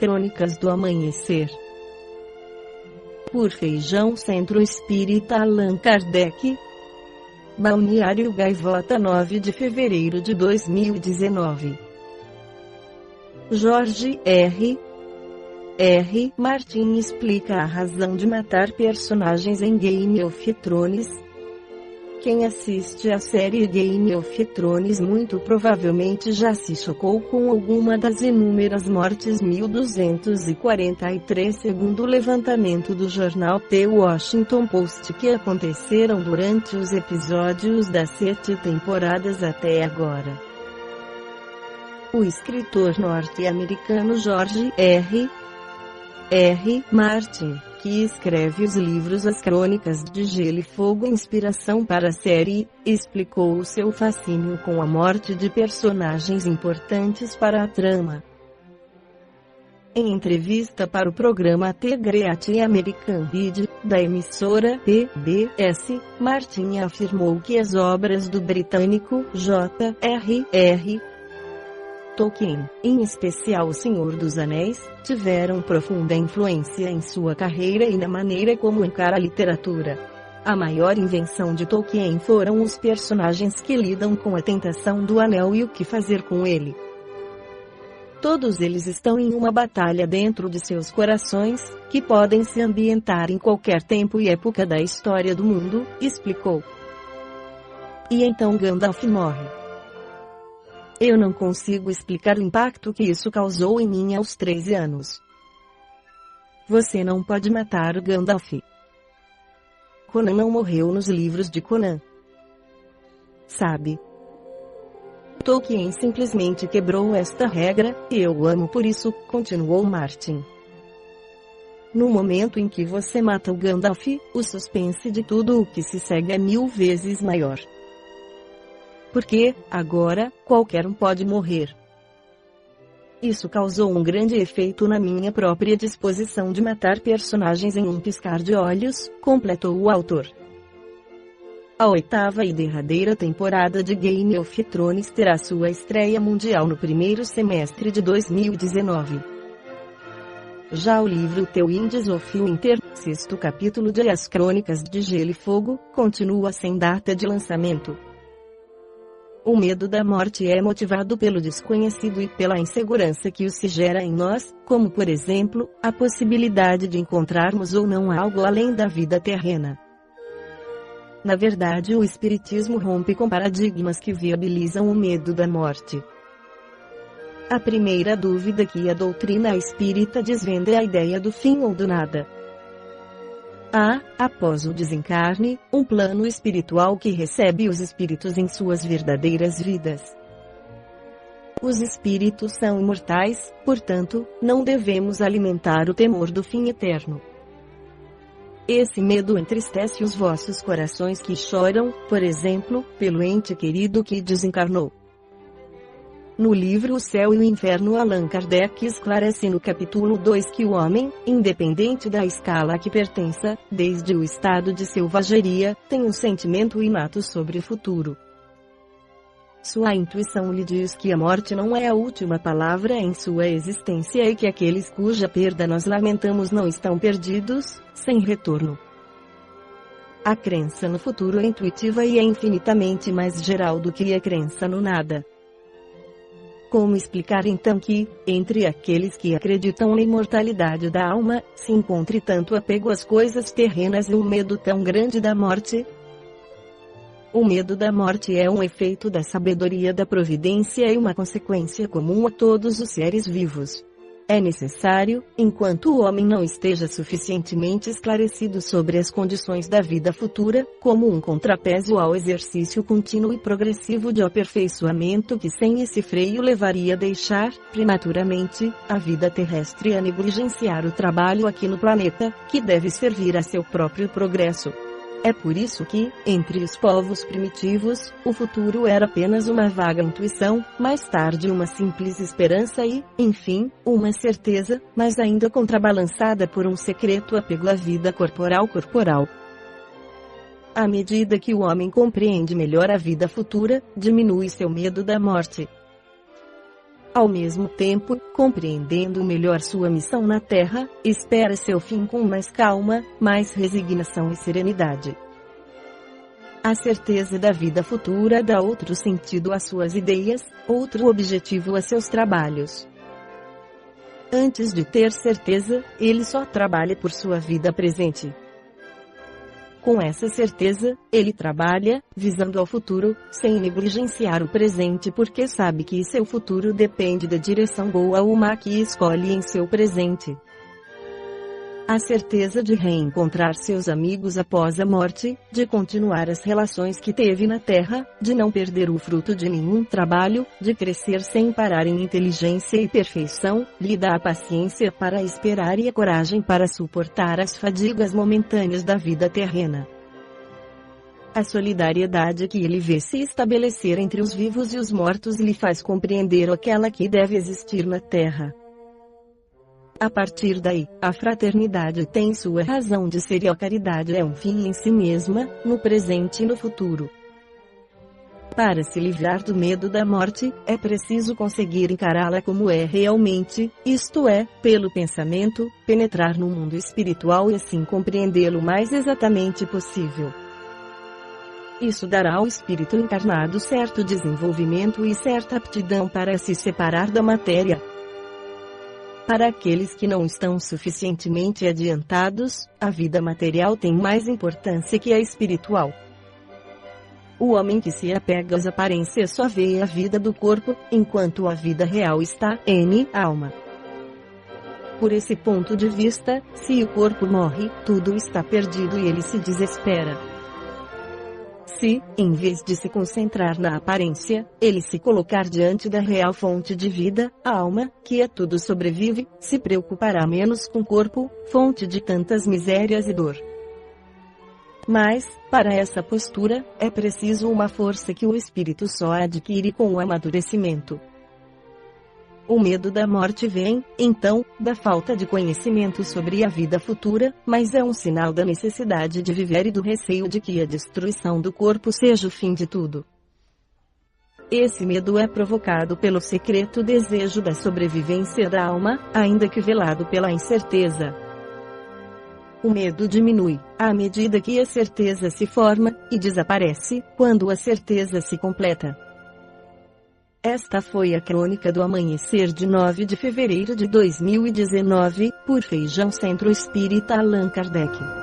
Crônicas do Amanhecer. Por Feijão Centro Espírita Allan Kardec. Balneário Gaivota, 9 de fevereiro de 2019. Jorge R. Martin explica a razão de matar personagens em Game of Thrones. Quem assiste à série Game of Thrones muito provavelmente já se chocou com alguma das inúmeras mortes 1243 segundo o levantamento do jornal The Washington Post que aconteceram durante os episódios das 7 temporadas até agora. O escritor norte-americano George R. Martin, que escreve os livros As Crônicas de Gelo e Fogo, inspiração para a série, explicou o seu fascínio com a morte de personagens importantes para a trama. Em entrevista para o programa The Great American Bid, da emissora PBS, Martin afirmou que as obras do britânico J.R.R. Tolkien, em especial O Senhor dos Anéis, tiveram profunda influência em sua carreira e na maneira como encara a literatura. A maior invenção de Tolkien foram os personagens que lidam com a tentação do anel e o que fazer com ele. Todos eles estão em uma batalha dentro de seus corações, que podem se ambientar em qualquer tempo e época da história do mundo, explicou. E então Gandalf morre. Eu não consigo explicar o impacto que isso causou em mim aos 13 anos. Você não pode matar o Gandalf. Conan não morreu nos livros de Conan. Sabe? Tolkien simplesmente quebrou esta regra, e eu o amo por isso, continuou Martin. No momento em que você mata o Gandalf, o suspense de tudo o que se segue é 1000 vezes maior. Porque, agora, qualquer um pode morrer. Isso causou um grande efeito na minha própria disposição de matar personagens em um piscar de olhos, completou o autor. A 8ª e derradeira temporada de Game of Thrones terá sua estreia mundial no primeiro semestre de 2019. Já o livro The Winds of Winter, 6º capítulo de As Crônicas de Gelo e Fogo, continua sem data de lançamento. O medo da morte é motivado pelo desconhecido e pela insegurança que se gera em nós, como por exemplo, a possibilidade de encontrarmos ou não algo além da vida terrena. Na verdade, o Espiritismo rompe com paradigmas que viabilizam o medo da morte. A primeira dúvida que a doutrina espírita desvenda é a ideia do fim ou do nada. Há, após o desencarne, um plano espiritual que recebe os espíritos em suas verdadeiras vidas. Os espíritos são imortais, portanto, não devemos alimentar o temor do fim eterno. Esse medo entristece os vossos corações que choram, por exemplo, pelo ente querido que desencarnou. No livro O Céu e o Inferno, Allan Kardec esclarece no capítulo 2 que o homem, independente da escala a que pertença, desde o estado de selvageria, tem um sentimento inato sobre o futuro. Sua intuição lhe diz que a morte não é a última palavra em sua existência e que aqueles cuja perda nós lamentamos não estão perdidos, sem retorno. A crença no futuro é intuitiva e é infinitamente mais geral do que a crença no nada. Como explicar então que, entre aqueles que acreditam na imortalidade da alma, se encontre tanto apego às coisas terrenas e um medo tão grande da morte? O medo da morte é um efeito da sabedoria da providência e uma consequência comum a todos os seres vivos. É necessário, enquanto o homem não esteja suficientemente esclarecido sobre as condições da vida futura, como um contrapeso ao exercício contínuo e progressivo de aperfeiçoamento que sem esse freio levaria a deixar, prematuramente, a vida terrestre e a negligenciar o trabalho aqui no planeta, que deve servir a seu próprio progresso. É por isso que, entre os povos primitivos, o futuro era apenas uma vaga intuição, mais tarde uma simples esperança e, enfim, uma certeza, mas ainda contrabalançada por um secreto apego à vida corporal. À medida que o homem compreende melhor a vida futura, diminui seu medo da morte. Ao mesmo tempo, compreendendo melhor sua missão na Terra, espera seu fim com mais calma, mais resignação e serenidade. A certeza da vida futura dá outro sentido às suas ideias, outro objetivo a seus trabalhos. Antes de ter certeza, ele só trabalha por sua vida presente. Com essa certeza, ele trabalha, visando ao futuro, sem negligenciar o presente porque sabe que seu futuro depende da direção boa ou má que escolhe em seu presente. A certeza de reencontrar seus amigos após a morte, de continuar as relações que teve na Terra, de não perder o fruto de nenhum trabalho, de crescer sem parar em inteligência e perfeição, lhe dá a paciência para esperar e a coragem para suportar as fadigas momentâneas da vida terrena. A solidariedade que ele vê se estabelecer entre os vivos e os mortos lhe faz compreender aquela que deve existir na Terra. A partir daí, a fraternidade tem sua razão de ser e a caridade é um fim em si mesma, no presente e no futuro. Para se livrar do medo da morte, é preciso conseguir encará-la como é realmente, isto é, pelo pensamento, penetrar no mundo espiritual e assim compreendê-lo o mais exatamente possível. Isso dará ao espírito encarnado certo desenvolvimento e certa aptidão para se separar da matéria. Para aqueles que não estão suficientemente adiantados, a vida material tem mais importância que a espiritual. O homem que se apega às aparências só vê a vida do corpo, enquanto a vida real está em alma. Por esse ponto de vista, se o corpo morre, tudo está perdido e ele se desespera. Se, em vez de se concentrar na aparência, ele se colocar diante da real fonte de vida, a alma, que a tudo sobrevive, se preocupará menos com o corpo, fonte de tantas misérias e dor. Mas, para essa postura, é preciso uma força que o espírito só adquire com o amadurecimento. O medo da morte vem, então, da falta de conhecimento sobre a vida futura, mas é um sinal da necessidade de viver e do receio de que a destruição do corpo seja o fim de tudo. Esse medo é provocado pelo secreto desejo da sobrevivência da alma, ainda que velado pela incerteza. O medo diminui, à medida que a certeza se forma, e desaparece, quando a certeza se completa. Esta foi a crônica do amanhecer de 9 de fevereiro de 2019, por Feijão Centro Espírita Allan Kardec.